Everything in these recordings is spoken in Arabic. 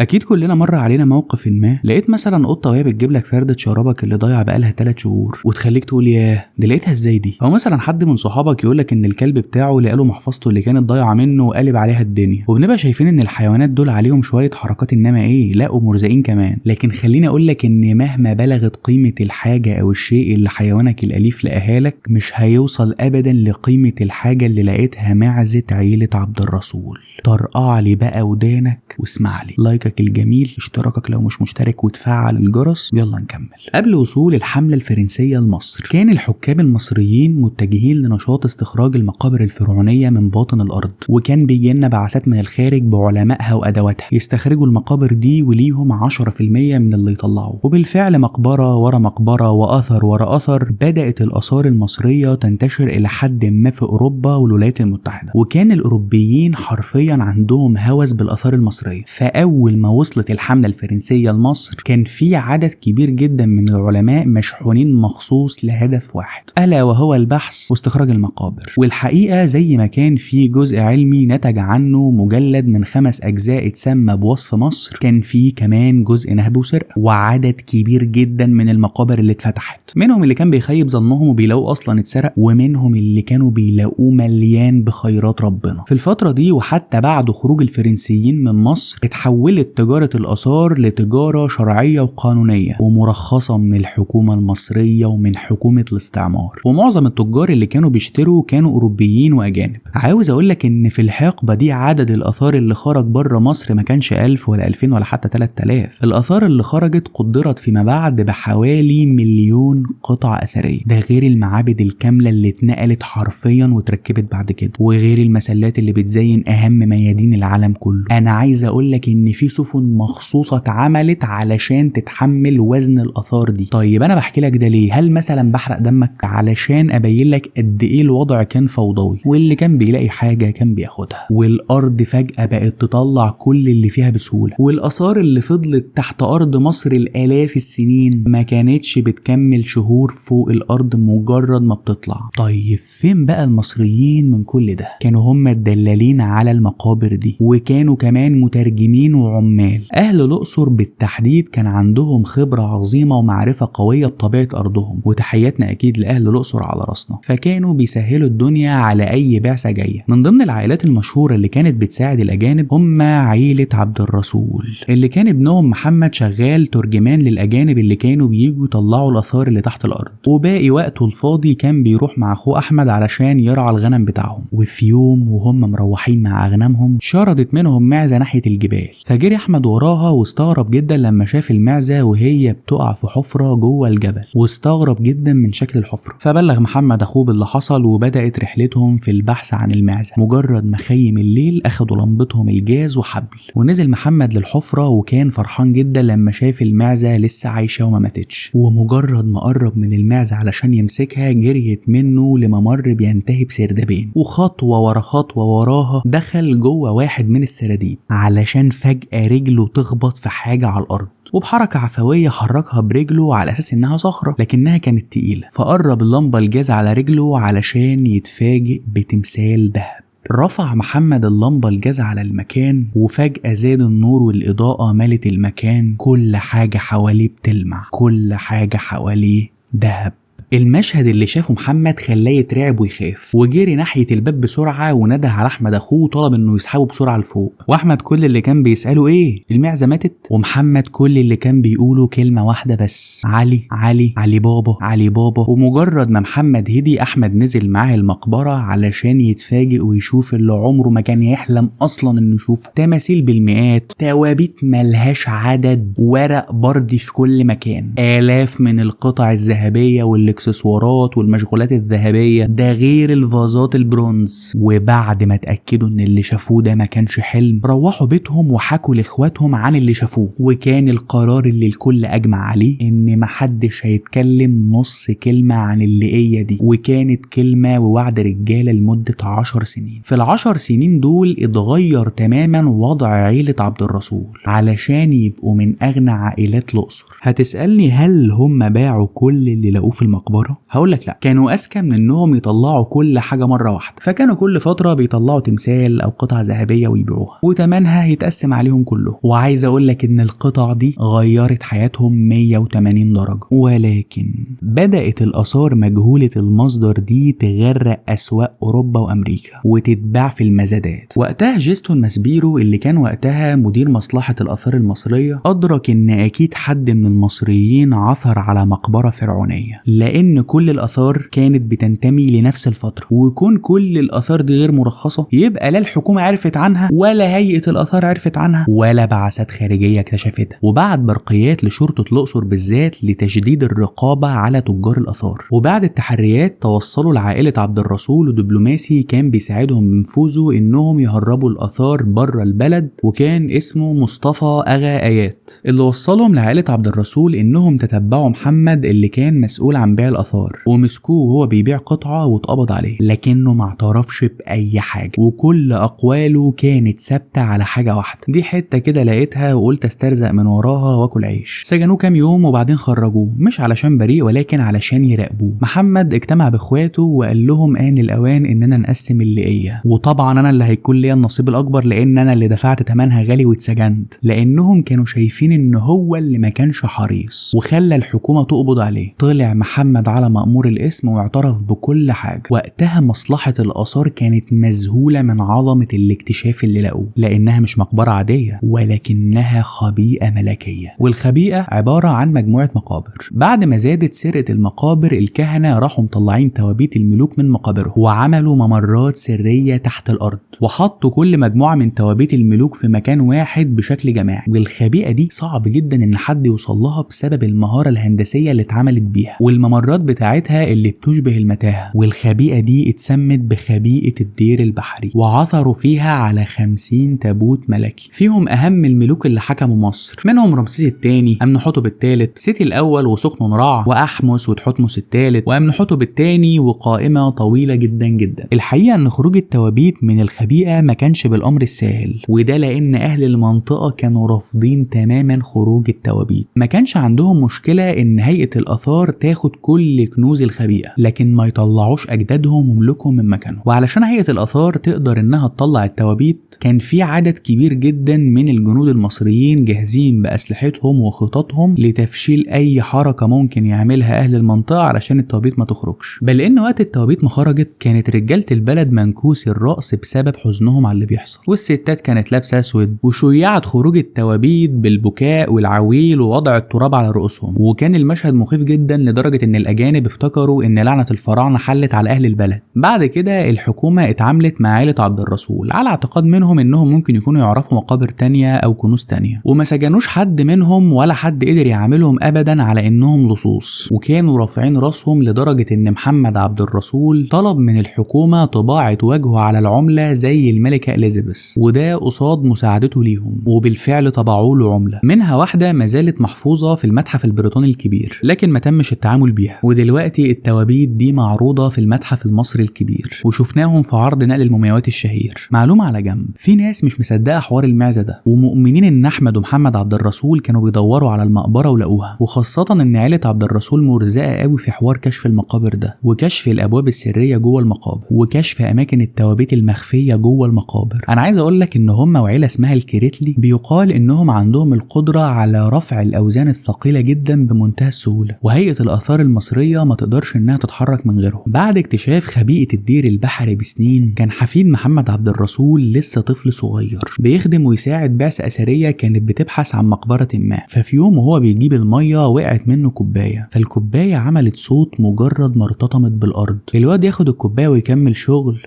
اكيد كلنا مر علينا موقف ما لقيت مثلا قطه وهي بتجيب لك فرده شرابك اللي ضايع بقالها 3 شهور وتخليك تقول ياه دي لقيتها ازاي دي، او مثلا حد من صحابك يقول لك ان الكلب بتاعه لقى له محفظته اللي كانت ضايعه منه وقلب عليها الدنيا، وبنبقى شايفين ان الحيوانات دول عليهم شويه حركات انما ايه لا ومرزقين كمان. لكن خليني اقول لك ان مهما بلغت قيمه الحاجه او الشيء اللي حيوانك الاليف لقاها لك مش هيوصل ابدا لقيمه الحاجه اللي لقيتها معزه عيله عبد الرسول. طرقع لي بقى ودانك واسمع لي، لايكك الجميل، اشتراكك لو مش مشترك وتفعل الجرس. يلا نكمل. قبل وصول الحملة الفرنسية لمصر كان الحكام المصريين متجهين لنشاط استخراج المقابر الفرعونية من باطن الأرض، وكان بيجينا بعثات من الخارج بعلمائها وأدواتها يستخرجوا المقابر دي وليهم 10% من اللي يطلعوه. وبالفعل مقبرة ورا مقبرة وأثر ورا أثر بدأت الآثار المصرية تنتشر إلى حد ما في أوروبا والولايات المتحدة، وكان الأوروبيين حرفيا عندهم هوس بالآثار المصرية. فأول ما وصلت الحملة الفرنسية لمصر كان في عدد كبير جدا من العلماء مشحونين مخصوص لهدف واحد، ألا وهو البحث واستخراج المقابر. والحقيقة زي ما كان في جزء علمي نتج عنه مجلد من 5 أجزاء اتسمى بوصف مصر، كان في كمان جزء نهب وسرقة وعدد كبير جدا من المقابر اللي اتفتحت، منهم اللي كان بيخيب ظنهم وبيلاقوا أصلا اتسرق، ومنهم اللي كانوا بيلاقوه مليان بخيرات ربنا. في الفترة دي وحتى بعد خروج الفرنسيين من مصر اتحولت تجارة الآثار لتجارة شرعية وقانونية ومرخصة من الحكومة المصرية ومن حكومة الاستعمار، ومعظم التجار اللي كانوا بيشتروا كانوا أوروبيين وأجانب. عاوز أقولك إن في الحقبة دي عدد الآثار اللي خرج بره مصر ما كانش 1000 ولا 2000 ولا حتى 3000. الآثار اللي خرجت قدرت فيما بعد بحوالي 1,000,000 قطعة أثرية، ده غير المعابد الكاملة اللي اتنقلت حرفيا وتركبت بعد كده، وغير المسلات اللي بتزين أهم ميادين العالم كله. أنا عايز أقولك إن في سفن مخصوصة اتعملت علشان تتحمل وزن الآثار دي. طيب أنا بحكي لك ده ليه؟ هل مثلا بحرق دمك؟ علشان أبين لك قد إيه الوضع كان فوضوي، واللي كان بيلاقي حاجة كان بياخدها، والأرض فجأة بقت تطلع كل اللي فيها بسهولة، والآثار اللي فضلت تحت أرض مصر الآلاف السنين ما كانتش بتكمل شهور فوق الأرض مجرد ما بتطلع. طيب فين بقى المصريين من كل ده؟ كانوا هم الدلالين على المقابر دي، وكانوا كمان مترجمين وعمال. أهل الأقصر بالتحديد كان عندهم خبرة عظيمة ومعرفة قوية بطبيعة أرضهم، وتحياتنا أكيد لأهل الأقصر على راسنا. فكانوا بيسهلوا الدنيا على أي بعثة جاية. من ضمن العائلات المشهورة اللي كانت بتساعد الأجانب هم عيلة عبد الرسول، اللي كان ابنهم محمد شغال ترجمان للأجانب اللي كانوا بييجوا يطلعوا الآثار اللي تحت الأرض، وباقي وقته الفاضي كان بيروح مع أخوه أحمد علشان يرعى الغنم بتاعهم. وفي يوم وهم مروحين مع أغنامهم شردت منهم معزة ناحية الجبال، فجري أحمد وراها واستغرب جدا لما شاف المعزة وهي بتقع في حفرة جوه الجبل، واستغرب جدا من شكل الحفرة. فبلغ محمد أخوه باللي حصل وبدأت رحلتهم في البحث عن المعزة. مجرد ما خيم الليل أخدوا لمبتهم الجاز وحبل، ونزل محمد للحفرة وكان فرحان جدا لما شاف المعزة لسه عايشة وما ماتتش. ومجرد ما قرب من المعزة علشان يمسكها جريت منه لممر بينتهي بسردبين، وخطوة ورا خطوة وراها دخل جوه واحد من السراديب علشان فجأة رجله تخبط في حاجة على الأرض، وبحركة عفوية حركها برجله على أساس إنها صخرة لكنها كانت تقيلة. فقرب اللمبة الجاز على رجله علشان يتفاجئ بتمثال دهب. رفع محمد اللمبة الجاز على المكان وفجأة زاد النور والإضاءة ملت المكان، كل حاجة حواليه بتلمع، كل حاجة حواليه دهب. المشهد اللي شافه محمد خلاه يترعب ويخاف، وجري ناحية الباب بسرعة ونده على أحمد أخوه وطلب إنه يسحبه بسرعة لفوق. وأحمد كل اللي كان بيسأله إيه؟ المعزة ماتت؟ ومحمد كل اللي كان بيقوله كلمة واحدة بس: علي علي علي بابا علي بابا. ومجرد ما محمد هدي أحمد نزل معاه المقبرة علشان يتفاجئ ويشوف اللي عمره ما كان يحلم أصلا إنه يشوفه: تماثيل بالمئات، توابيت ملهاش عدد، ورق بردي في كل مكان، آلاف من القطع الذهبية والاكسسوارات والمشغولات الذهبية، ده غير الفازات البرونز. وبعد ما اتأكدوا ان اللي شافوه ده ما كانش حلم روحوا بيتهم وحكوا لاخواتهم عن اللي شافوه، وكان القرار اللي الكل اجمع عليه ان محدش هيتكلم نص كلمة عن اللقية دي. وكانت كلمة ووعد رجالة لمدة 10 سنين. في ال10 سنين دول اتغير تماما وضع عيلة عبد الرسول علشان يبقوا من اغنى عائلات الاقصر. هتسألني هل هم باعوا كل اللي لقوه في المقبرة المقبرة؟ هقولك لا، كانوا اذكى من انهم يطلعوا كل حاجة مرة واحدة، فكانوا كل فترة بيطلعوا تمثال او قطعة ذهبية ويبيعوها وتمنها يتقسم عليهم كلهم. وعايز اقولك ان القطع دي غيرت حياتهم 180 درجة. ولكن بدأت الآثار مجهولة المصدر دي تغرق أسواق أوروبا وأمريكا وتتباع في المزادات. وقتها جيستون ماسبيرو اللي كان وقتها مدير مصلحة الآثار المصرية أدرك إن أكيد حد من المصريين عثر على مقبرة فرعونية، لأن كل الآثار كانت بتنتمي لنفس الفترة، ويكون كل الآثار دي غير مرخصة يبقى لا الحكومة عرفت عنها ولا هيئة الآثار عرفت عنها ولا بعثات خارجية اكتشفتها. وبعت برقيات لشرطة الأقصر بالذات لتشديد الرقابة على تجار الآثار. وبعد التحريات توصلوا لعائلة عبد الرسول ودبلوماسي كان بيساعدهم بنفوذه انهم يهربوا الآثار بره البلد، وكان اسمه مصطفى أغا آيات، اللي وصلهم لعائلة عبد الرسول انهم تتبعوا محمد اللي كان مسؤول عن بيع الآثار، ومسكوه وهو بيبيع قطعة واتقبض عليه، لكنه ما اعترفش بأي حاجة وكل أقواله كانت ثابتة على حاجة واحدة. دي حتة كده لقيتها وقلت استرزق من وراها واكل عيش. سجنوه كام يوم وبعدين خرجوه، مش علشان بريء ولكن علشان يراقبوه. محمد اجتمع باخواته وقال لهم آن الأوان اننا نقسم اللقية، وطبعا انا اللي هيكون ليا النصيب الاكبر لان انا اللي دفعت ثمنها غالي واتسجنت، لانهم كانوا شايفين ان هو اللي ما كانش حريص وخلى الحكومة تقبض عليه. طلع محمد على مأمور الاسم واعترف بكل حاجة. وقتها مصلحة الآثار كانت مذهولة من عظمة الاكتشاف اللي لقوه، لانها مش مقبرة عادية ولكنها خبيئة ملكية. والخبيئة عبارة عن مجموعة مقابر. بعد ما زادت سرقة المقابر الكهنة راحوا مطلعين توابيت الملوك من مقابرهم وعملوا ممرات سرية تحت الأرض، وحطوا كل مجموعة من توابيت الملوك في مكان واحد بشكل جماعي. والخبيئة دي صعب جدا ان حد يوصل لها بسبب المهارة الهندسية اللي اتعملت بيها والممرات بتاعتها اللي بتشبه المتاهة. والخبيئة دي اتسمت بخبيئة الدير البحري، وعثروا فيها على 50 تابوت ملكي فيهم اهم الملوك اللي حكموا مصر، منهم رمسيس الثاني، امنحتب الثالث، سيتي الاول وسقن رع، واحمس وتحتمس الثالث، وامنحتب الثاني، وقائمة طويلة جدا جدا. الحقيقة ان خروج التوابيت من الخبيئة ما كانش بالامر السهل، وده لان اهل المنطقة كانوا رافضين تماما خروج التوابيت. ما كانش عندهم مشكلة ان هيئة الاثار تاخد كل كنوز الخبيئة لكن ما يطلعوش اجدادهم وملوكهم من مكانهم. وعلشان هيئة الاثار تقدر انها تطلع التوابيت كان في عدد كبير جدا من الجنود المصريين جاهزين باسلحتهم وخططهم لتفشيل اي حركة ممكن يعملها اهل المنطقة علشان التوابيت ما تخرجش. بل ان وقت التوابيت ما خرجت كانت رجالة البلد منكوس الرأس بسبب حزنهم على اللي بيحصل، والستات كانت لابسة اسود، وشيعت خروج التوابيت بالبكاء والعويل ووضع التراب على رؤوسهم. وكان المشهد مخيف جدا لدرجة ان الاجانب افتكروا ان لعنة الفراعنة حلت على اهل البلد. بعد كده الحكومة اتعاملت مع عائلة عبد الرسول على اعتقاد منهم انهم ممكن يكونوا يعرفوا مقابر تانية او كنوز تانية، وما سجنوش حد منهم ولا حد قدر يعاملهم ابدا على انهم لصوص، وكانوا رافعين راسهم لدرجة ان محمد عبد الرسول طلب من الحكومة طباعة وجهه على العملة زي الملكة إليزابيث، وده قصاد مساعدته ليهم. وبالفعل طبعوا له عملة منها واحدة ما زالت محفوظة في المتحف البريطاني الكبير لكن ما تمش التعامل بيها، ودلوقتي التوابيت دي معروضة في المتحف المصري الكبير وشفناهم في عرض نقل المومياوات الشهير. معلومة على جنب، في ناس مش مصدقة حوار المعزة ده ومؤمنين ان احمد ومحمد عبد الرسول كانوا بيدوروا على المقبرة ولقوها، وخاصة ان عائلة عبد الرسول مرزقة قوي في حوار كشف المقابر ده وكشف الابواب السرية جوه المقابر وكشف اماكن التوابيت المخفية جوه المقابر. انا عايز اقول لك ان هم وعيلة اسمها الكريتلي بيقال انهم عندهم القدرة على رفع الاوزان الثقيلة جدا بمنتهى السهولة، وهيئة الاثار المصرية ما تقدرش انها تتحرك من غيرهم. بعد اكتشاف خبيئة الدير البحري بسنين كان حفيد محمد عبد الرسول لسه طفل صغير بيخدم ويساعد بعثة اثرية كانت بتبحث عن مقبرة ما. ففي يوم وهو بيجيب المية وقعت منه كوباية، فالكوباية عملت صوت مجرد ما ارتطمت بالارض. الواد ياخد الكوباية ويكمل شغل،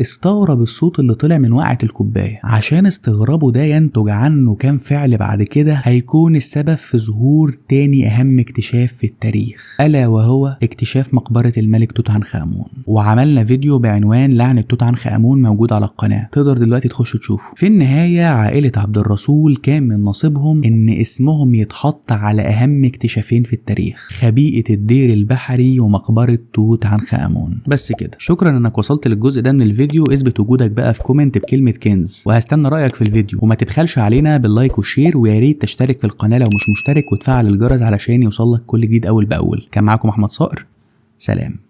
استغرب الصوت اللي طلع من وقعة الكوباية. عشان استغرابه ده ينتج عنه كام فعل بعد كده هيكون السبب في ظهور تاني اهم اكتشاف في التاريخ، الا وهو اكتشاف مقبرة الملك توت عنخ آمون. وعملنا فيديو بعنوان لعنة توت عنخ آمون موجود على القناة، تقدر دلوقتي تخش تشوفه. في النهاية عائلة عبد الرسول كان من نصيبهم ان اسمهم يتحط على اهم اكتشافين في التاريخ، خبيئة الدير البحري ومقبرة توت عنخ آمون. بس كده، شكرا انك وصلت للجزء ده من الفيديو. اثبت وجودك بقى في كومنت بكلمة كنز، وهستنى رأيك في الفيديو. وما تبخلش علينا باللايك والشير، ويا ريت تشترك في القناة لو مش مشترك وتفعل الجرس علشان يوصلك كل جديد اول باول. كان معاكم احمد صقر. سلام.